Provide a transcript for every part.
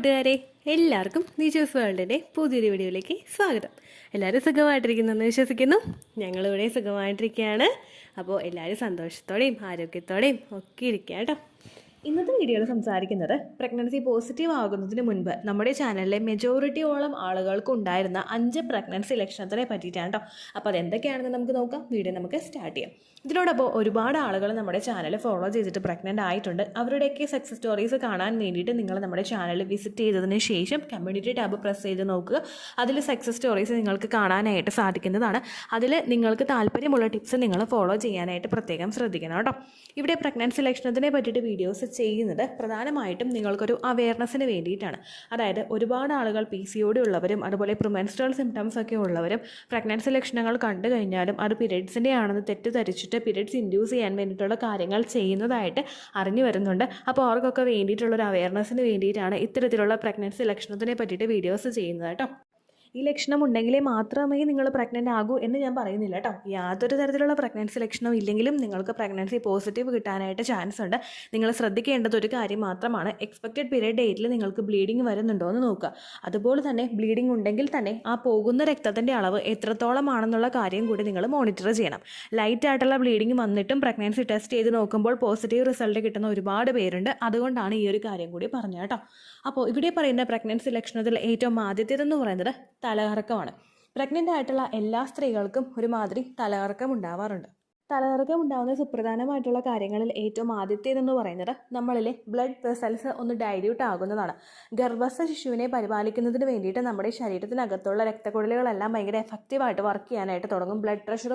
കൂട്ടുകാരെ, എല്ലാവർക്കും നിജൂസ് വേൾഡിൻ്റെ പുതിയൊരു വീഡിയോയിലേക്ക് സ്വാഗതം. എല്ലാവരും സുഖമായിട്ടിരിക്കുന്നെന്ന് വിശ്വസിക്കുന്നു. ഞങ്ങളിവിടെ സുഖമായിട്ടിരിക്കുകയാണ്. അപ്പോൾ എല്ലാവരും സന്തോഷത്തോടെയും ആരോഗ്യത്തോടെയും ഒക്കെ ഇരിക്കുക കേട്ടോ. ഇന്നത്തെ വീഡിയോയിൽ സംസാരിക്കുന്നത് പ്രഗ്നൻസി പോസിറ്റീവ് ആകുന്നതിന് മുൻപ് നമ്മുടെ ചാനലിലെ മെജോറിറ്റിയോളം ആളുകൾക്ക് ഉണ്ടായിരുന്ന 5 പ്രഗ്നൻസി ലക്ഷണത്തിനെ പറ്റിയിട്ടാണ് കേട്ടോ. അപ്പോൾ അതെന്തൊക്കെയാണെന്ന് നമുക്ക് നോക്കാം. വീഡിയോ നമുക്ക് സ്റ്റാർട്ട് ചെയ്യാം. ഇതിനോടൊപ്പം ഒരുപാട് ആളുകൾ നമ്മുടെ ചാനൽ ഫോളോ ചെയ്തിട്ട് പ്രഗ്നൻ്റ് ആയിട്ടുണ്ട്. അവരുടെയൊക്കെ സക്സസ് സ്റ്റോറീസ് കാണാൻ വേണ്ടിയിട്ട് നിങ്ങൾ നമ്മുടെ ചാനൽ വിസിറ്റ് ചെയ്തതിന് ശേഷം കമ്മ്യൂണിറ്റി ടാബ് പ്രസ് ചെയ്ത് നോക്കുക. അതിൽ സക്സസ് സ്റ്റോറീസ് നിങ്ങൾക്ക് കാണാനായിട്ട് സാധിക്കുന്നതാണ്. അതിൽ നിങ്ങൾക്ക് താല്പര്യമുള്ള ടിപ്സ് നിങ്ങൾ ഫോളോ ചെയ്യാനായിട്ട് പ്രത്യേകം ശ്രദ്ധിക്കണം കേട്ടോ. ഇവിടെ പ്രഗ്നൻസി ലക്ഷണത്തിനെ പറ്റിയിട്ട് വീഡിയോസ് ചെയ്യുന്നത് പ്രധാനമായിട്ടും നിങ്ങൾക്കൊരു അവയർനെസ്സിന് വേണ്ടിയിട്ടാണ്. അതായത് ഒരുപാട് ആളുകൾ PCOD ഉള്ളവരും അതുപോലെ പ്രിമെൻസ്ട്രൽ സിംറ്റംസ് ഒക്കെ ഉള്ളവരും പ്രഗ്നൻസി ലക്ഷണങ്ങൾ കണ്ടു കഴിഞ്ഞാലും അത് പീരിയഡ്സിൻ്റെ ആണെന്ന് തെറ്റിദ്ധരിച്ചിട്ട് പീരിയഡ്സ് ഇൻഡ്യൂസ് ചെയ്യാൻ വേണ്ടിയിട്ടുള്ള കാര്യങ്ങൾ ചെയ്യുന്നതായിട്ട് അറിഞ്ഞു വരുന്നുണ്ട്. അപ്പോൾ അവർക്കൊക്കെ വേണ്ടിയിട്ടുള്ളൊരു അവയർനെസ്സിന് വേണ്ടിയിട്ടാണ് ഇത്തരത്തിലുള്ള പ്രഗ്നൻസി ലക്ഷണത്തിനെ പറ്റിയിട്ട് വീഡിയോസ് ചെയ്യുന്നത് കേട്ടോ. ഈ ലക്ഷണം ഉണ്ടെങ്കിലേ മാത്രമേ നിങ്ങൾ പ്രഗ്നൻ്റ് ആകൂ എന്ന് ഞാൻ പറയുന്നില്ല കേട്ടോ. യാതൊരു തരത്തിലുള്ള പ്രഗ്നൻസി ലക്ഷണം ഇല്ലെങ്കിലും നിങ്ങൾക്ക് പ്രഗ്നൻസി പോസിറ്റീവ് കിട്ടാനായിട്ട് ചാൻസ് ഉണ്ട്. നിങ്ങൾ ശ്രദ്ധിക്കേണ്ടത് ഒരു കാര്യം മാത്രമാണ്, എക്സ്പെക്റ്റഡ് പീരിയഡ് ഡേറ്റിൽ നിങ്ങൾക്ക് ബ്ലീഡിങ് വരുന്നുണ്ടോ എന്ന് നോക്കുക. അതുപോലെ തന്നെ ബ്ലീഡിങ് ഉണ്ടെങ്കിൽ തന്നെ ആ പോകുന്ന രക്തത്തിൻ്റെ അളവ് എത്രത്തോളമാണെന്നുള്ള കാര്യം കൂടി നിങ്ങൾ മോണിറ്റർ ചെയ്യണം. ലൈറ്റായിട്ടുള്ള ബ്ലീഡിങ് വന്നിട്ടും പ്രഗ്നൻസി ടെസ്റ്റ് ചെയ്ത് നോക്കുമ്പോൾ പോസിറ്റീവ് റിസൾട്ട് കിട്ടുന്ന ഒരുപാട് പേരുണ്ട്. അതുകൊണ്ടാണ് ഈ ഒരു കാര്യം കൂടി പറഞ്ഞത് കേട്ടോ. അപ്പോൾ ഇവിടെ പറയുന്ന പ്രഗ്നൻസി ലക്ഷണത്തിൽ ഏറ്റവും ആദ്യത്തേതെന്ന് പറയുന്നത് തലകറക്കമാണ്. പ്രഗ്നൻ്റ് ആയിട്ടുള്ള എല്ലാ സ്ത്രീകൾക്കും ഒരുമാതിരി തലകറക്കം ഉണ്ടാവാറുണ്ട്. തലകറക്കം ഉണ്ടാകുന്ന സുപ്രധാനമായിട്ടുള്ള കാര്യങ്ങളിൽ ഏറ്റവും ആദ്യത്തേതെന്ന് പറയുന്നത് നമ്മളിലെ ബ്ലഡ് വെസൽസ് ഒന്ന് ഡൈല്യൂട്ട് ആകുന്നതാണ്. ഗർഭസ്ഥ ശിശുവിനെ പരിപാലിക്കുന്നതിന് വേണ്ടിയിട്ട് നമ്മുടെ ശരീരത്തിനകത്തുള്ള രക്തക്കുഴലുകളെല്ലാം ഭയങ്കര എഫക്റ്റീവായിട്ട് വർക്ക് ചെയ്യാനായിട്ട് തുടങ്ങും. ബ്ലഡ് പ്രഷർ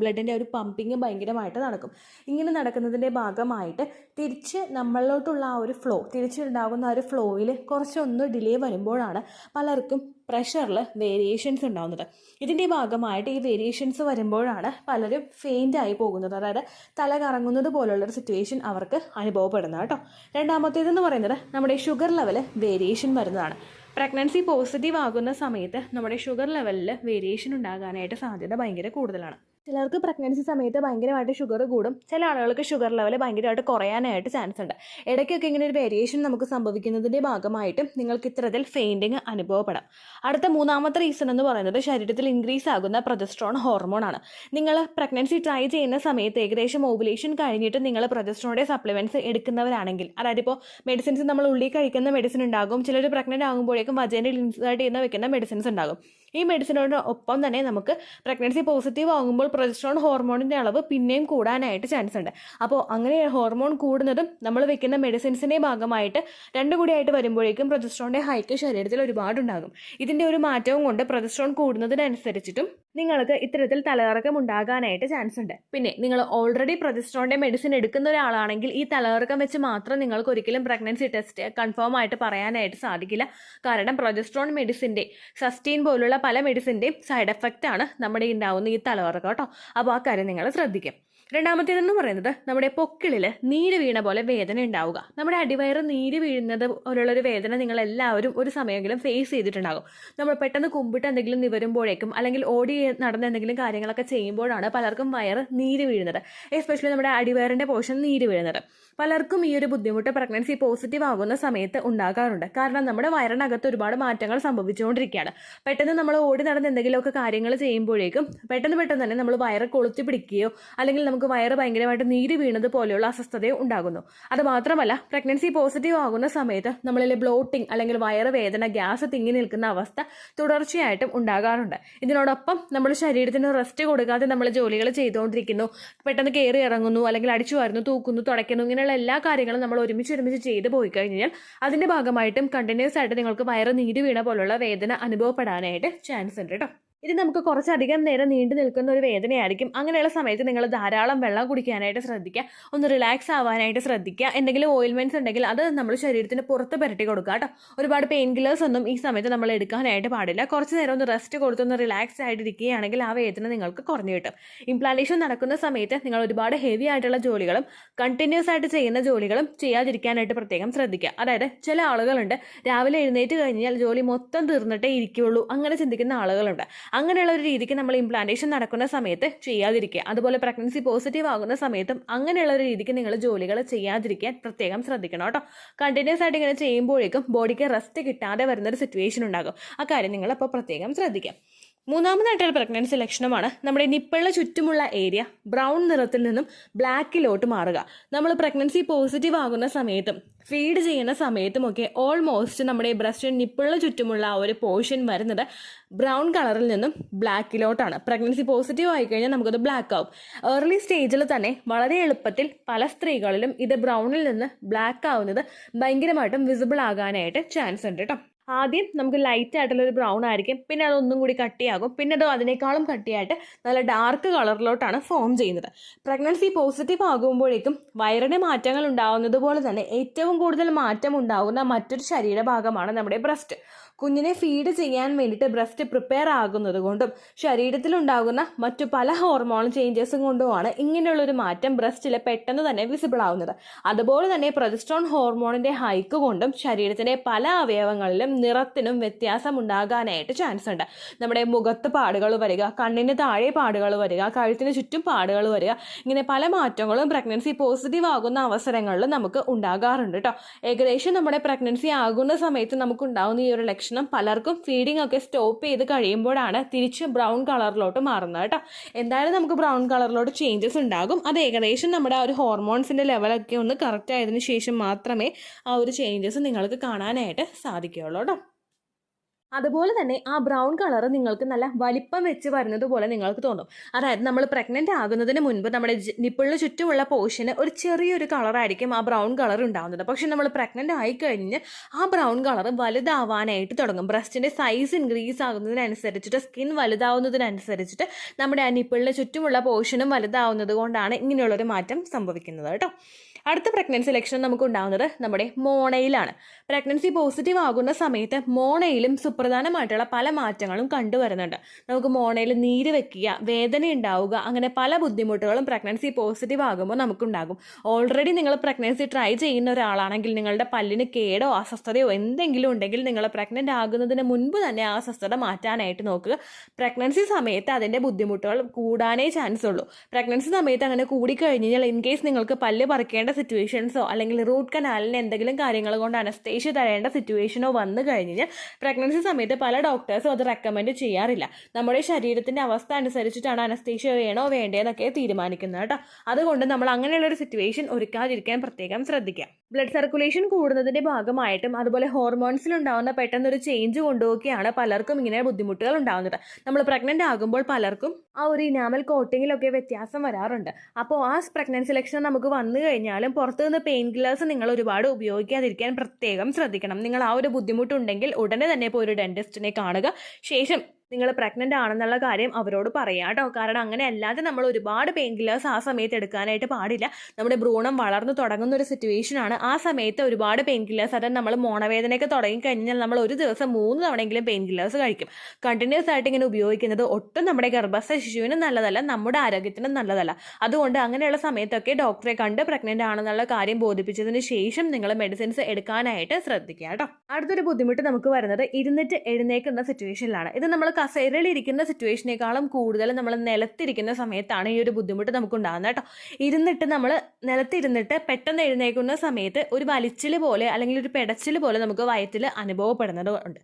ബ്ലഡിൻ്റെ ഒരു പമ്പിങ് ഭയങ്കരമായിട്ട് നടക്കും. ഇങ്ങനെ നടക്കുന്നതിൻ്റെ ഭാഗമായിട്ട് തിരിച്ച് നമ്മളിലോട്ടുള്ള ആ ഒരു ഫ്ലോ, തിരിച്ചുണ്ടാകുന്ന ആ ഒരു ഫ്ലോയിൽ കുറച്ചൊന്ന് ഡിലേ വരുമ്പോഴാണ് പലർക്കും പ്രഷറിൽ വേരിയേഷൻസ് ഉണ്ടാകുന്നത്. ഇതിൻ്റെ ഭാഗമായിട്ട് ഈ വേരിയേഷൻസ് വരുമ്പോഴാണ് പലരും ഫെയിൻ്റ് ആയി പോകുന്നത്. അതായത് തല കറങ്ങുന്നത് പോലുള്ളൊരു സിറ്റുവേഷൻ അവർക്ക് അനുഭവപ്പെടുന്നത് കേട്ടോ. രണ്ടാമത്തേതെന്ന് പറയുന്നത് നമ്മുടെ ഷുഗർ ലെവൽ വേരിയേഷൻ വരുന്നതാണ്. പ്രഗ്നൻസി പോസിറ്റീവ് ആകുന്ന സമയത്ത് നമ്മുടെ ഷുഗർ ലെവലിൽ വേരിയേഷൻ ഉണ്ടാകാനായിട്ട് സാധ്യത ഭയങ്കര കൂടുതലാണ്. ചിലർക്ക് പ്രഗ്നൻസി സമയത്ത് ഭയങ്കരമായിട്ട് ഷുഗർ കൂടും, ചില ആളുകൾക്ക് ഷുഗർ ലെവൽ ഭയങ്കരമായിട്ട് കുറയാനായിട്ട് ചാൻസ് ഉണ്ട്. ഇടയ്ക്കൊക്കെ ഇങ്ങനെ ഒരു വേരിയേഷൻ നമുക്ക് സംഭവിക്കുന്നതിൻ്റെ ഭാഗമായിട്ട് നിങ്ങൾക്ക് ഇത്തരത്തിൽ ഫെയിൻറ്റിങ് അനുഭവപ്പെടാം. അടുത്ത മൂന്നാമത്തെ റീസൺ എന്ന് പറയുന്നത് ശരീരത്തിൽ ഇൻക്രീസ് ആകുന്ന പ്രൊജസ്ട്രോൺ ഹോർമോണാണ്. നിങ്ങൾ പ്രഗ്നൻസി ട്രൈ ചെയ്യുന്ന സമയത്ത് ഏകദേശം ഓവുലേഷൻ കഴിഞ്ഞിട്ട് നിങ്ങൾ പ്രൊജസ്ട്രോണിൻ്റെ സപ്ലിമെൻറ്റ്സ് എടുക്കുന്നവരാണെങ്കിൽ, അതായത് ഇപ്പോൾ മെഡിസിൻസ് നമ്മൾ ഉള്ളിൽ കഴിക്കുന്ന മെഡിസിൻ ഉണ്ടാകും, ചിലർ പ്രഗ്നൻ്റ് ആകുമ്പോഴേക്കും വജൈനയിൽ ഇൻസേർട്ട് ചെയ്യുന്ന വെക്കുന്ന മെഡിസിൻസ് ഉണ്ടാകും. ഈ മെഡിസിനോടൊപ്പം തന്നെ നമുക്ക് പ്രഗ്നൻസി പോസിറ്റീവ് ആകുമ്പോൾ പ്രൊജസ്ട്രോൺ ഹോർമോണിൻ്റെ അളവ് പിന്നെയും കൂടാനായിട്ട് ചാൻസ് ഉണ്ട്. അപ്പോൾ അങ്ങനെ ഹോർമോൺ കൂടുന്നതും നമ്മൾ വെക്കുന്ന മെഡിസിൻസിൻ്റെ ഭാഗമായിട്ട് രണ്ടും കൂടിയായിട്ട് വരുമ്പോഴേക്കും പ്രൊജസ്ട്രോണിൻ്റെ ഹൈക്ക് ശരീരത്തിൽ ഒരുപാടുണ്ടാകും. ഇതിൻ്റെ ഒരു മാറ്റവും കൊണ്ട് പ്രൊജസ്ട്രോൺ കൂടുന്നതിനനുസരിച്ചിട്ടും നിങ്ങൾക്ക് ഇത്തരത്തിൽ തലകറക്കം ഉണ്ടാകാനായിട്ട് ചാൻസ് ഉണ്ട്. പിന്നെ നിങ്ങൾ ഓൾറെഡി പ്രൊജസ്ട്രോണിൻ്റെ മെഡിസിൻ എടുക്കുന്ന ഒരാളാണെങ്കിൽ ഈ തലകറക്കം വെച്ച് മാത്രം നിങ്ങൾക്ക് ഒരിക്കലും പ്രഗ്നൻസി ടെസ്റ്റ് കൺഫേം ആയിട്ട് പറയാനായിട്ട് സാധിക്കില്ല. കാരണം പ്രൊജസ്ട്രോൺ മെഡിസിൻ്റെ സസ്റ്റീൻ പോലുള്ള പല മെഡിസിൻ്റെയും സൈഡ് എഫക്റ്റ് ആണ് നമ്മുടെ ഉണ്ടാവുന്ന ഈ തലകറക്കം കേട്ടോ. അപ്പോൾ ആ കാര്യം നിങ്ങൾ ശ്രദ്ധിക്കും. രണ്ടാമത്തേതെന്ന് പറയുന്നത് നമ്മുടെ പൊക്കിളിൽ നീര് വീണ പോലെ വേദന ഉണ്ടാവുക. നമ്മുടെ അടിവയറ് നീര് വീഴുന്നത് പോലുള്ളൊരു വേദന നിങ്ങൾ എല്ലാവരും ഒരു സമയമെങ്കിലും ഫേസ് ചെയ്തിട്ടുണ്ടാകും. നമ്മൾ പെട്ടെന്ന് കുമ്പിട്ട് എന്തെങ്കിലും നിവരുമ്പോഴേക്കും അല്ലെങ്കിൽ ഓടി നടന്ന എന്തെങ്കിലും കാര്യങ്ങളൊക്കെ ചെയ്യുമ്പോഴാണ് പലർക്കും വയറ് നീര് വീഴുന്നത്. എസ്പെഷ്യലി നമ്മുടെ അടിവയറിൻ്റെ പോർഷൻ നീര് വീഴുന്നത്. പലർക്കും ഈ ഒരു ബുദ്ധിമുട്ട് പ്രഗ്നൻസി പോസിറ്റീവ് ആകുന്ന സമയത്ത് ഉണ്ടാകാറുണ്ട്. കാരണം നമ്മുടെ വയറിനകത്ത് ഒരുപാട് മാറ്റങ്ങൾ സംഭവിച്ചുകൊണ്ടിരിക്കുകയാണ്. പെട്ടെന്ന് നമ്മൾ ഓടി നടന്ന് എന്തെങ്കിലുമൊക്കെ കാര്യങ്ങൾ ചെയ്യുമ്പോഴേക്കും പെട്ടെന്ന് തന്നെ നമ്മൾ വയറ് കൊളുത്തി പിടിക്കുകയോ അല്ലെങ്കിൽ നമുക്ക് വയറ് ഭയങ്കരമായിട്ട് നീര് വീണത് പോലെയുള്ള അസ്വസ്ഥതയോ ഉണ്ടാകുന്നു. അത് മാത്രമല്ല പ്രഗ്നൻസി പോസിറ്റീവ് ആകുന്ന സമയത്ത് നമ്മളിൽ ബ്ലോട്ടിംഗ് അല്ലെങ്കിൽ വയറ് വേദന, ഗ്യാസ് തിങ്ങി നിൽക്കുന്ന അവസ്ഥ തുടർച്ചയായിട്ടും ഉണ്ടാകാറുണ്ട്. ഇതിനോടൊപ്പം നമ്മൾ ശരീരത്തിന് റെസ്റ്റ് കൊടുക്കാതെ നമ്മൾ ജോലികൾ ചെയ്തുകൊണ്ടിരിക്കുന്നു, പെട്ടെന്ന് കയറി ഇറങ്ങുന്നു അല്ലെങ്കിൽ അടിച്ചു വാരുന്നു, തൂക്കുന്നു, തുടയ്ക്കുന്നു, ഇങ്ങനെയുള്ള എല്ലാ കാര്യങ്ങളും നമ്മൾ ഒരുമിച്ച് ചെയ്ത് പോയി കഴിഞ്ഞാൽ അതിൻ്റെ ഭാഗമായിട്ടും കണ്ടിന്യൂസ് ആയിട്ട് നിങ്ങൾക്ക് വയറ് നീര് വീണ പോലുള്ള വേദന അനുഭവപ്പെടാനായിട്ട് ചാൻസ് ഉണ്ട് കേട്ടോ. ഇത് നമുക്ക് കുറച്ചധികം നേരം നീണ്ടു നിൽക്കുന്ന ഒരു വേദനയായിരിക്കും. അങ്ങനെയുള്ള സമയത്ത് നിങ്ങൾ ധാരാളം വെള്ളം കുടിക്കാനായിട്ട് ശ്രദ്ധിക്കുക, ഒന്ന് റിലാക്സ് ആവാനായിട്ട് ശ്രദ്ധിക്കുക. എന്തെങ്കിലും ഓയിൽമെൻറ്റ്സ് ഉണ്ടെങ്കിൽ അത് നമ്മൾ ശരീരത്തിന് പുറത്ത് പുരട്ടി കൊടുക്കുക കേട്ടോ. ഒരുപാട് പെയിൻ കില്ലേഴ്സ് ഒന്നും ഈ സമയത്ത് നമ്മൾ എടുക്കാനായിട്ട് പാടില്ല. കുറച്ച് നേരം ഒന്ന് റെസ്റ്റ് കൊടുത്തൊന്ന് റിലാക്സ് ആയിട്ടിരിക്കുകയാണെങ്കിൽ ആ വേദന നിങ്ങൾക്ക് കുറഞ്ഞു കിട്ടും. ഇംപ്ലാന്റേഷൻ നടക്കുന്ന സമയത്ത് നിങ്ങൾ ഒരുപാട് ഹെവി ആയിട്ടുള്ള ജോലികളും കണ്ടിന്യൂസ് ആയിട്ട് ചെയ്യുന്ന ജോലികളും ചെയ്യാതിരിക്കാനായിട്ട് പ്രത്യേകം ശ്രദ്ധിക്കുക. അതായത് ചില ആളുകളുണ്ട് രാവിലെ എഴുന്നേറ്റ് കഴിഞ്ഞാൽ ജോലി മൊത്തം തീർന്നിട്ടേ ഇരിക്കുകയുള്ളൂ, അങ്ങനെ ചിന്തിക്കുന്ന ആളുകളുണ്ട്. അങ്ങനെയുള്ള ഒരു രീതിക്ക് നമ്മൾ ഇംപ്ലാന്റേഷൻ നടക്കുന്ന സമയത്ത് ചെയ്യാതിരിക്കുക. അതുപോലെ പ്രഗ്നൻസി പോസിറ്റീവ് ആകുന്ന സമയത്തും അങ്ങനെയുള്ള ഒരു രീതിക്ക് നിങ്ങൾ ജോലികൾ ചെയ്യാതിരിക്കാൻ പ്രത്യേകം ശ്രദ്ധിക്കണം കേട്ടോ. കണ്ടിന്യൂസ് ആയിട്ട് ഇങ്ങനെ ചെയ്യുമ്പോഴേക്കും ബോഡിക്ക് റെസ്റ്റ് കിട്ടാതെ വരുന്നൊരു സിറ്റുവേഷൻ ഉണ്ടാകും. ആ കാര്യം നിങ്ങൾ അപ്പോൾ പ്രത്യേകം ശ്രദ്ധിക്കാം. മൂന്നാമതായിട്ടൊരു പ്രഗ്നൻസി ലക്ഷണമാണ് നമ്മുടെ നിപ്പിളിന് ചുറ്റുമുള്ള ഏരിയ ബ്രൗൺ നിറത്തിൽ നിന്നും ബ്ലാക്കിലോട്ട് മാറുക. നമ്മൾ പ്രഗ്നൻസി പോസിറ്റീവ് ആകുന്ന സമയത്തും ഫീഡ് ചെയ്യുന്ന സമയത്തുമൊക്കെ ഓൾമോസ്റ്റ് നമ്മുടെ ബ്രസ്റ്റ് നിപ്പിളിന് ചുറ്റുമുള്ള ആ ഒരു പോർഷൻ വരുന്നത് ബ്രൗൺ കളറിൽ നിന്നും ബ്ലാക്കിലോട്ടാണ്. പ്രഗ്നൻസി പോസിറ്റീവ് ആയിക്കഴിഞ്ഞാൽ നമുക്കത് ബ്ലാക്ക് ആവും. ഏർലി സ്റ്റേജിൽ തന്നെ വളരെ എളുപ്പത്തിൽ പല സ്ത്രീകളിലും ഇത് ബ്രൗണിൽ നിന്ന് ബ്ലാക്ക് ആവുന്നത് ഭയങ്കരമായിട്ടും വിസിബിൾ ആകാനായിട്ട് ചാൻസ് ഉണ്ട് കേട്ടോ. ആദ്യം നമുക്ക് ലൈറ്റ് ആയിട്ടുള്ളൊരു ബ്രൗൺ ആയിരിക്കും, പിന്നെ അതൊന്നും കൂടി കട്ടിയാകും, പിന്നെ അത് അതിനേക്കാളും കട്ടിയായിട്ട് നല്ല ഡാർക്ക് കളറിലോട്ടാണ് ഫോം ചെയ്യുന്നത്. പ്രഗ്നൻസി പോസിറ്റീവ് ആകുമ്പോഴേക്കും വയറിന് മാറ്റങ്ങൾ ഉണ്ടാകുന്നത് പോലെ തന്നെ ഏറ്റവും കൂടുതൽ മാറ്റം ഉണ്ടാകുന്ന മറ്റൊരു ശരീരഭാഗമാണ് നമ്മുടെ ബ്രസ്റ്റ്. കുഞ്ഞിനെ ഫീഡ് ചെയ്യാൻ വേണ്ടിയിട്ട് ബ്രസ്റ്റ് പ്രിപ്പയർ ആകുന്നത് കൊണ്ടും ശരീരത്തിലുണ്ടാകുന്ന മറ്റു പല ഹോർമോൺ ചേഞ്ചസും കൊണ്ടുമാണ് ഇങ്ങനെയുള്ളൊരു മാറ്റം ബ്രസ്റ്റിൽ പെട്ടെന്ന് തന്നെ വിസിബിൾ ആവുന്നത്. അതുപോലെ തന്നെ പ്രൊജസ്ട്രോൺ ഹോർമോണിന്റെ ഹൈക്ക് കൊണ്ടും ശരീരത്തിന്റെ പല അവയവങ്ങളിലും നിറത്തിനും വ്യത്യാസം ഉണ്ടാകാനായിട്ട് ചാൻസ് ഉണ്ട്. നമ്മുടെ മുഖത്ത് പാടുകൾ വരിക, കണ്ണിന് താഴെ പാടുകൾ വരിക, കഴുത്തിന് ചുറ്റും പാടുകൾ വരിക, ഇങ്ങനെ പല മാറ്റങ്ങളും പ്രഗ്നൻസി പോസിറ്റീവ് ആകുന്ന അവസരങ്ങളിൽ നമുക്ക് ഉണ്ടാകാറുണ്ട് കേട്ടോ. ഏകദേശം നമ്മുടെ പ്രഗ്നൻസി ആകുന്ന സമയത്ത് നമുക്ക് ഉണ്ടാകുന്ന ഈ ഒരു ലക്ഷണം പലർക്കും ഫീഡിംഗ് ഒക്കെ സ്റ്റോപ്പ് ചെയ്ത് കഴിയുമ്പോഴാണ് തിരിച്ച് ബ്രൗൺ കളറിലോട്ട് മാറുന്നത് കേട്ടോ. എന്തായാലും നമുക്ക് ബ്രൗൺ കളറിലോട്ട് ചേഞ്ചസ് ഉണ്ടാകും. അത് ഏകദേശം നമ്മുടെ ആ ഒരു ഹോർമോൺസിന്റെ ലെവലൊക്കെ ഒന്ന് കറക്റ്റ് ആയതിനു ശേഷം മാത്രമേ ആ ഒരു ചേഞ്ചസ് നിങ്ങൾക്ക് കാണാനായിട്ട് സാധിക്കുകയുള്ളൂ കേട്ടോ. അതുപോലെ തന്നെ ആ ബ്രൗൺ കളർ നിങ്ങൾക്ക് നല്ല വലിപ്പം വെച്ച് വരുന്നത് പോലെ നിങ്ങൾക്ക് തോന്നും. അതായത് നമ്മൾ പ്രഗ്നന്റ് ആകുന്നതിന് മുൻപ് നമ്മുടെ നിപ്പിളിന് ചുറ്റുമുള്ള പോർഷന് ഒരു ചെറിയൊരു കളറായിരിക്കും ആ ബ്രൗൺ കളർ ഉണ്ടാകുന്നത്. പക്ഷെ നമ്മൾ പ്രഗ്നന്റ് ആയി കഴിഞ്ഞ് ആ ബ്രൗൺ കളർ വലുതാവാനായിട്ട് തുടങ്ങും. ബ്രസ്റ്റിന്റെ സൈസ് ഇൻക്രീസ് ആകുന്നതിനനുസരിച്ചിട്ട്, സ്കിൻ വലുതാവുന്നതിനനുസരിച്ചിട്ട് നമ്മുടെ ആ നിപ്പിളിന് ചുറ്റുമുള്ള പോർഷനും വലുതാവുന്നത് കൊണ്ടാണ് ഇങ്ങനെയുള്ളൊരു മാറ്റം സംഭവിക്കുന്നത് കേട്ടോ. അടുത്ത പ്രഗ്നൻസി ലക്ഷണം നമുക്ക് ഉണ്ടാകുന്നത് നമ്മുടെ മോണയിലാണ്. പ്രഗ്നൻസി പോസിറ്റീവ് ആകുന്ന സമയത്ത് മോണയിലും സുപ്രധാനമായിട്ടുള്ള പല മാറ്റങ്ങളും കണ്ടുവരുന്നുണ്ട്. നമുക്ക് മോണയിൽ നീര് വെക്കുക, വേദന ഉണ്ടാവുക, അങ്ങനെ പല ബുദ്ധിമുട്ടുകളും പ്രഗ്നൻസി പോസിറ്റീവ് ആകുമ്പോൾ നമുക്കുണ്ടാകും. ഓൾറെഡി നിങ്ങൾ പ്രഗ്നൻസി ട്രൈ ചെയ്യുന്ന ഒരാളാണെങ്കിൽ നിങ്ങളുടെ പല്ലിന് കേടോ അസ്വസ്ഥതയോ എന്തെങ്കിലും ഉണ്ടെങ്കിൽ നിങ്ങൾ പ്രഗ്നന്റ് ആകുന്നതിന് മുൻപ് തന്നെ ആ അസ്വസ്ഥത മാറ്റാനായിട്ട് നോക്കുക. പ്രഗ്നൻസി സമയത്ത് അതിൻ്റെ ബുദ്ധിമുട്ടുകൾ കൂടാനേ ചാൻസ് ഉള്ളൂ. പ്രഗ്നൻസി സമയത്ത് അങ്ങനെ കൂടിക്കഴിഞ്ഞാൽ ഇൻ കേസ് നിങ്ങൾക്ക് പല്ല് പറിക്കേണ്ട സിറ്റുവേഷൻസോ അല്ലെങ്കിൽ റൂട്ട് കനാലിന് എന്തെങ്കിലും കാര്യങ്ങൾ കൊണ്ട് അനസ്തേഷ്യ തരേണ്ട സിറ്റുവേഷനോ വന്നു കഴിഞ്ഞാൽ പ്രഗ്നൻസി സമയത്ത് പല ഡോക്ടേഴ്സും അത് റെക്കമെൻഡ് ചെയ്യാറില്ല. നമ്മുടെ ശരീരത്തിന്റെ അവസ്ഥ അനുസരിച്ചിട്ടാണ് അനസ്തേഷ്യ വേണോ വേണ്ടേന്നൊക്കെ തീരുമാനിക്കുന്നത് കേട്ടോ. അതുകൊണ്ട് നമ്മൾ അങ്ങനെയുള്ളൊരു സിറ്റുവേഷൻ ഒരുക്കാതിരിക്കാൻ പ്രത്യേകം ശ്രദ്ധിക്കാം. ബ്ലഡ് സർക്കുലേഷൻ കൂടുന്നതിന്റെ ഭാഗമായിട്ടും അതുപോലെ ഹോർമോൺസിൽ ഉണ്ടാകുന്ന പെട്ടെന്നൊരു ചേഞ്ച് കൊണ്ടുമൊക്കെയാണ് പലർക്കും ഇങ്ങനെ ബുദ്ധിമുട്ടുകൾ ഉണ്ടാകുന്നത്. നമ്മൾ പ്രഗ്നന്റ് ആകുമ്പോൾ പലർക്കും ആ ഒരു ഇനാമൽ കോട്ടിങ്ങിലൊക്കെ വ്യത്യാസം വരാറുണ്ട്. അപ്പോൾ ആ പ്രഗ്നൻസി ലക്ഷണം നമുക്ക് വന്നു കഴിഞ്ഞാലും പുറത്തുനിന്ന് പെയിൻ കില്ലേഴ്സ് നിങ്ങൾ ഒരുപാട് ഉപയോഗിക്കാതിരിക്കാൻ പ്രത്യേകം ശ്രദ്ധിക്കണം. നിങ്ങൾ ആ ഒരു ബുദ്ധിമുട്ടുണ്ടെങ്കിൽ ഉടനെ തന്നെ ഇപ്പോൾ ഒരു ഡെന്റിസ്റ്റിനെ കാണുക. ശേഷം നിങ്ങൾ പ്രഗ്നന്റ് ആണെന്നുള്ള കാര്യം അവരോട് പറയാം കേട്ടോ. കാരണം അങ്ങനെ അല്ലാതെ നമ്മൾ ഒരുപാട് പെയിൻ കില്ലേഴ്സ് ആ സമയത്ത് എടുക്കാനായിട്ട് പാടില്ല. നമ്മുടെ ഭ്രൂണം വളർന്നു തുടങ്ങുന്ന ഒരു സിറ്റുവേഷൻ ആണ്. ആ സമയത്ത് ഒരുപാട് പെയിൻ കില്ലേഴ്സ്, അതായത് നമ്മൾ മോണവേദനയൊക്കെ തുടങ്ങി കഴിഞ്ഞാൽ നമ്മൾ ഒരു ദിവസം 3 തവണയെങ്കിലും പെയിൻ കില്ലേഴ്സ് കഴിക്കും. കണ്ടിന്യൂസ് ആയിട്ട് ഇങ്ങനെ ഉപയോഗിക്കുന്നത് ഒട്ടും നമ്മുടെ ഗർഭസ്ഥ ശിശുവിനും നല്ലതല്ല, നമ്മുടെ ആരോഗ്യത്തിനും നല്ലതല്ല. അതുകൊണ്ട് അങ്ങനെയുള്ള സമയത്തൊക്കെ ഡോക്ടറെ കണ്ട് പ്രഗ്നന്റ് ആണെന്നുള്ള കാര്യം ബോധിപ്പിച്ചതിന് ശേഷം നിങ്ങൾ മെഡിസിൻസ് എടുക്കാനായിട്ട് ശ്രദ്ധിക്കുക കേട്ടോ. അടുത്തൊരു ബുദ്ധിമുട്ട് നമുക്ക് വരുന്നത് ഇരുന്നിട്ട് എഴുന്നേക്കുന്ന സിറ്റുവേഷനിലാണ്. ഇത് നമ്മൾ കസേരയിൽ ഇരിക്കുന്ന സിറ്റുവേഷനേക്കാളും കൂടുതൽ നമ്മൾ നിലത്തിരിക്കുന്ന സമയത്താണ് ഈ ഒരു ബുദ്ധിമുട്ട് നമുക്ക് ഉണ്ടാകുന്നത് കേട്ടോ. ഇരുന്നിട്ട് നമ്മൾ നിലത്തിരുന്നിട്ട് പെട്ടെന്ന് എഴുന്നേക്കുന്ന സമയത്ത് ഒരു വലിച്ചിൽ പോലെ അല്ലെങ്കിൽ ഒരു പെടച്ചിൽ പോലെ നമുക്ക് വയറ്റിൽ അനുഭവപ്പെടുന്നത് ഉണ്ട്.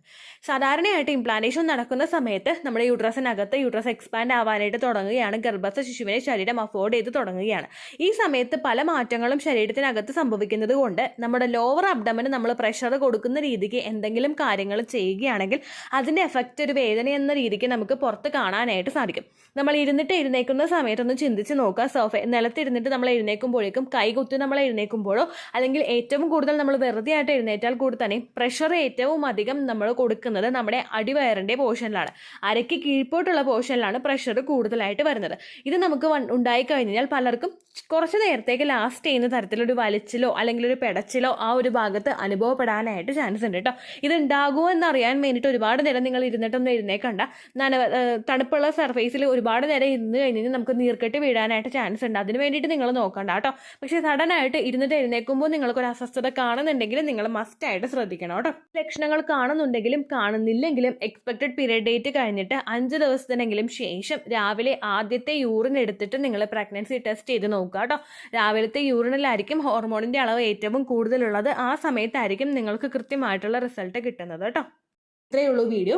സാധാരണയായിട്ട് ഇംപ്ലാന്റേഷൻ നടക്കുന്ന സമയത്ത് നമ്മുടെ യൂട്രസിനകത്ത് യൂട്രസ് എക്സ്പാൻഡ് ആവാനായിട്ട് തുടങ്ങുകയാണ്. ഗർഭസ്ഥ ശിശുവിനെ ശരീരം അഫോർഡ് ചെയ്ത് തുടങ്ങുകയാണ്. ഈ സമയത്ത് പല മാറ്റങ്ങളും ശരീരത്തിനകത്ത് സംഭവിക്കുന്നത് കൊണ്ട് നമ്മുടെ ലോവർ അബ്ഡമന് നമ്മൾ പ്രഷർ കൊടുക്കുന്ന രീതിക്ക് എന്തെങ്കിലും കാര്യങ്ങൾ ചെയ്യുകയാണെങ്കിൽ അതിൻ്റെ എഫക്റ്റ് ഒരു വേദന എന്ന രീതിക്ക് നമുക്ക് പുറത്ത് കാണാനായിട്ട് സാധിക്കും. നമ്മൾ ഇരുന്നിട്ട് എഴുന്നേക്കുന്ന സമയത്തൊന്ന് ചിന്തിച്ച് നോക്കുക. നിലത്തിരുന്നിട്ട് നമ്മൾ എഴുന്നേക്കുമ്പോഴേക്കും കൈകുത്തി നമ്മൾ എഴുന്നേക്കുമ്പോഴോ അല്ലെങ്കിൽ ഏറ്റവും കൂടുതൽ നമ്മൾ വെറുതെ ആയിട്ട് എഴുന്നേറ്റാൽ കൂടി തന്നെ പ്രഷർ ഏറ്റവും അധികം നമ്മൾ കൊടുക്കുന്നത് നമ്മുടെ അടിവയറിൻ്റെ പോർഷനിലാണ്. അരയ്ക്ക് കീഴ്പോട്ടുള്ള പോർഷനിലാണ് പ്രഷർ കൂടുതലായിട്ട് വരുന്നത്. ഇത് നമുക്ക് ഉണ്ടായിക്കഴിഞ്ഞാൽ പലർക്കും കുറച്ച് നേരത്തേക്ക് ലാസ്റ്റ് ചെയ്യുന്ന തരത്തിലൊരു വലിച്ചിലോ അല്ലെങ്കിൽ ഒരു പെടച്ചിലോ ആ ഒരു ഭാഗത്ത് അനുഭവപ്പെടാനായിട്ട് ചാൻസ് ഉണ്ട് കേട്ടോ. ഇത് ഉണ്ടാകുമോ എന്നറിയാൻ വേണ്ടിയിട്ട് ഒരുപാട് നേരം നിങ്ങൾ ഇരുന്നിട്ടൊന്നും എഴുന്നേക്കണ്ട. നോക്കണ്ട. തണുപ്പുള്ള സർഫേസിൽ ഒരുപാട് നേരം ഇരുന്ന് കഴിഞ്ഞാൽ നമുക്ക് നീർക്കെട്ട് വീഴാനായിട്ട് ചാൻസ് ഉണ്ട്. അതിന് വേണ്ടിയിട്ട് നിങ്ങൾ നോക്കണ്ട കേട്ടോ. പക്ഷേ സഡനായിട്ട് ഇരുന്നിട്ട് എഴുന്നേൽക്കുമ്പോൾ നിങ്ങൾക്കൊരു അസ്വസ്ഥത കാണുന്നുണ്ടെങ്കിൽ നിങ്ങൾ മസ്റ്റായിട്ട് ശ്രദ്ധിക്കണം കേട്ടോ. ലക്ഷണങ്ങൾ കാണുന്നുണ്ടെങ്കിലും കാണുന്നില്ലെങ്കിലും എക്സ്പെക്റ്റഡ് പീരിയഡ് ഡേറ്റ് കഴിഞ്ഞിട്ട് 5 ദിവസത്തിനെങ്കിലും ശേഷം രാവിലെ ആദ്യത്തെ യൂറിൻ എടുത്തിട്ട് നിങ്ങൾ പ്രഗ്നൻസി ടെസ്റ്റ് ചെയ്ത് നോക്കുക കേട്ടോ. രാവിലത്തെ യൂറിനിലായിരിക്കും ഹോർമോണിൻ്റെ അളവ് ഏറ്റവും കൂടുതലുള്ളത്. ആ സമയത്തായിരിക്കും നിങ്ങൾക്ക് കൃത്യമായിട്ടുള്ള റിസൾട്ട് കിട്ടുന്നത് കേട്ടോ. ഇത്രയേ ഉള്ളൂ വീഡിയോ.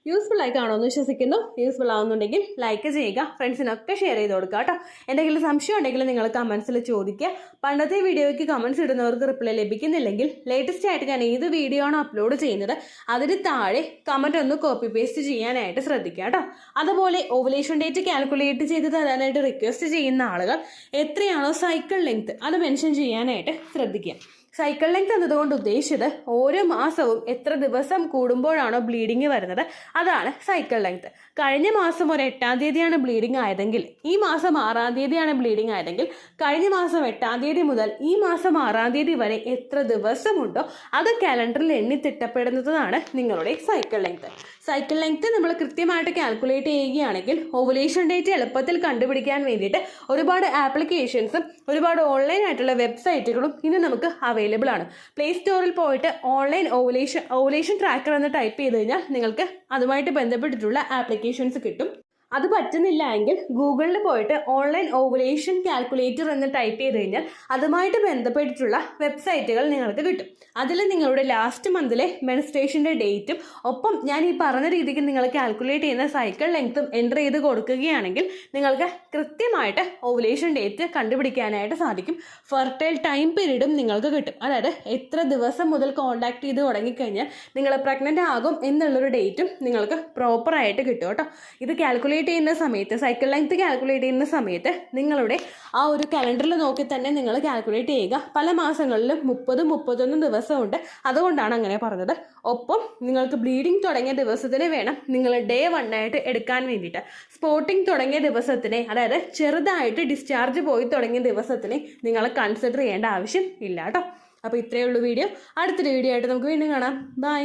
യൂസ്ഫുൾ ആയി കാണുമെന്ന് വിശ്വസിക്കുന്നു. യൂസ്ഫുൾ ആവുന്നുണ്ടെങ്കിൽ ലൈക്ക് ചെയ്യുക, ഫ്രണ്ട്സിനൊക്കെ ഷെയർ ചെയ്ത് കൊടുക്കുക കേട്ടോ. എന്തെങ്കിലും സംശയം ഉണ്ടെങ്കിൽ നിങ്ങൾ കമൻസിൽ ചോദിക്കുക. പണ്ടത്തെ വീഡിയോയ്ക്ക് കമൻസ് ഇടുന്നവർക്ക് റിപ്ലൈ ലഭിക്കുന്നില്ലെങ്കിൽ ലേറ്റസ്റ്റ് ആയിട്ട് ഞാൻ ഏത് വീഡിയോ ആണോ അപ്ലോഡ് ചെയ്യുന്നത് അതിന് താഴെ കമൻറ്റ് ഒന്ന് കോപ്പി പേസ്റ്റ് ചെയ്യാനായിട്ട് ശ്രദ്ധിക്കുക കേട്ടോ. അതുപോലെ ഓവുലേഷൻ ഡേറ്റ് കാൽക്കുലേറ്റ് ചെയ്ത് തരാനായിട്ട് റിക്വസ്റ്റ് ചെയ്യുന്ന ആളുകൾ എത്രയാണോ സൈക്കിൾ ലെങ്ത് അത് മെൻഷൻ ചെയ്യാനായിട്ട് ശ്രദ്ധിക്കുക. സൈക്കിൾ ലെങ്ത് എന്നതുകൊണ്ട് ഉദ്ദേശിച്ചത് ഓരോ മാസവും എത്ര ദിവസം കൂടുമ്പോഴാണോ ബ്ലീഡിങ് വരുന്നത് അതാണ് സൈക്കിൾ ലെങ്ത്. കഴിഞ്ഞ മാസം ഒരു 8-ാം തീയതിയാണ് ബ്ലീഡിങ് ആയതെങ്കിൽ ഈ മാസം 6-ാം തീയതിയാണ് ബ്ലീഡിങ് ആയതെങ്കിൽ കഴിഞ്ഞ മാസം 8-ാം തീയതി മുതൽ ഈ മാസം 6-ാം തീയതി വരെ എത്ര ദിവസമുണ്ടോ അത് കാലണ്ടറിൽ എണ്ണി തിട്ടപ്പെടുന്നതാണ് നിങ്ങളുടെ സൈക്കിൾ ലെങ്ത്. സൈക്കിൾ ലെങ്ത് നമ്മൾ കൃത്യമായിട്ട് കാൽക്കുലേറ്റ് ചെയ്യുകയാണെങ്കിൽ ഓവുലേഷൻ ഡേറ്റ് എളുപ്പത്തിൽ കണ്ടുപിടിക്കാൻ വേണ്ടിയിട്ട് ഒരുപാട് ആപ്ലിക്കേഷൻസും ഒരുപാട് ഓൺലൈൻ ആയിട്ടുള്ള വെബ്സൈറ്റുകളും ഇന്ന് നമുക്ക് അവൈലബിൾ ആണ്. പ്ലേ സ്റ്റോറിൽ പോയിട്ട് ഓൺലൈൻ ഓവുലേഷൻ ട്രാക്കർ എന്ന് ടൈപ്പ് ചെയ്ത് കഴിഞ്ഞാൽ നിങ്ങൾക്ക് അതുമായിട്ട് ബന്ധപ്പെട്ടിട്ടുള്ള ആപ്ലിക്കേഷൻസ് കിട്ടും. അത് പറ്റുന്നില്ല എങ്കിൽ ഗൂഗിളിൽ പോയിട്ട് ഓൺലൈൻ ഓവുലേഷൻ കാൽക്കുലേറ്റർ എന്ന് ടൈപ്പ് ചെയ്ത് കഴിഞ്ഞാൽ അതുമായിട്ട് ബന്ധപ്പെട്ടിട്ടുള്ള വെബ്സൈറ്റുകൾ നിങ്ങൾക്ക് കിട്ടും. അതിൽ നിങ്ങളുടെ ലാസ്റ്റ് മന്തിലെ മെൻസ്ട്രേഷൻ്റെ ഡേറ്റും ഒപ്പം ഞാൻ ഈ പറഞ്ഞ രീതിക്ക് നിങ്ങൾ കാൽക്കുലേറ്റ് ചെയ്യുന്ന സൈക്കിൾ ലെങ്ത്തും എൻ്റർ ചെയ്ത് കൊടുക്കുകയാണെങ്കിൽ നിങ്ങൾക്ക് കൃത്യമായിട്ട് ഓവുലേഷൻ ഡേറ്റ് കണ്ടുപിടിക്കാനായിട്ട് സാധിക്കും. ഫെർട്ടൈൽ ടൈം പീരീഡും നിങ്ങൾക്ക് കിട്ടും. അതായത് എത്ര ദിവസം മുതൽ കോൺടാക്ട് ചെയ്ത് തുടങ്ങിക്കഴിഞ്ഞാൽ നിങ്ങൾ പ്രഗ്നൻ്റ് ആകും എന്നുള്ളൊരു ഡേറ്റും നിങ്ങൾക്ക് പ്രോപ്പറായിട്ട് കിട്ടും കേട്ടോ. ഇത് കാൽക്കുലേറ്റ് ചെയ്യുന്ന സമയത്ത് സൈക്കിൾ ലെങ്ത് കാൽക്കുലേറ്റ് ചെയ്യുന്ന സമയത്ത് നിങ്ങളുടെ ആ ഒരു കലണ്ടറിൽ നോക്കി തന്നെ നിങ്ങൾ കാൽക്കുലേറ്റ് ചെയ്യുക. പല മാസങ്ങളിലും 30-31 ദിവസമുണ്ട്. അതുകൊണ്ടാണ് അങ്ങനെ പറഞ്ഞത്. ഒപ്പം നിങ്ങൾക്ക് ബ്ലീഡിങ് തുടങ്ങിയ ദിവസത്തിന് വേണം നിങ്ങൾ ഡേ 1 ആയിട്ട് എടുക്കാൻ വേണ്ടിയിട്ട്. സ്പോട്ടിങ് തുടങ്ങിയ ദിവസത്തിനെ അതായത് ചെറുതായിട്ട് ഡിസ്ചാർജ് പോയി തുടങ്ങിയ ദിവസത്തിനെ നിങ്ങൾ കൺസിഡർ ചെയ്യേണ്ട ആവശ്യം ഇല്ല കേട്ടോ. അപ്പോൾ ഇത്രയേ ഉള്ളൂ വീഡിയോ. അടുത്തൊരു വീഡിയോ ആയിട്ട് നമുക്ക് വീണ്ടും കാണാം. ബൈ.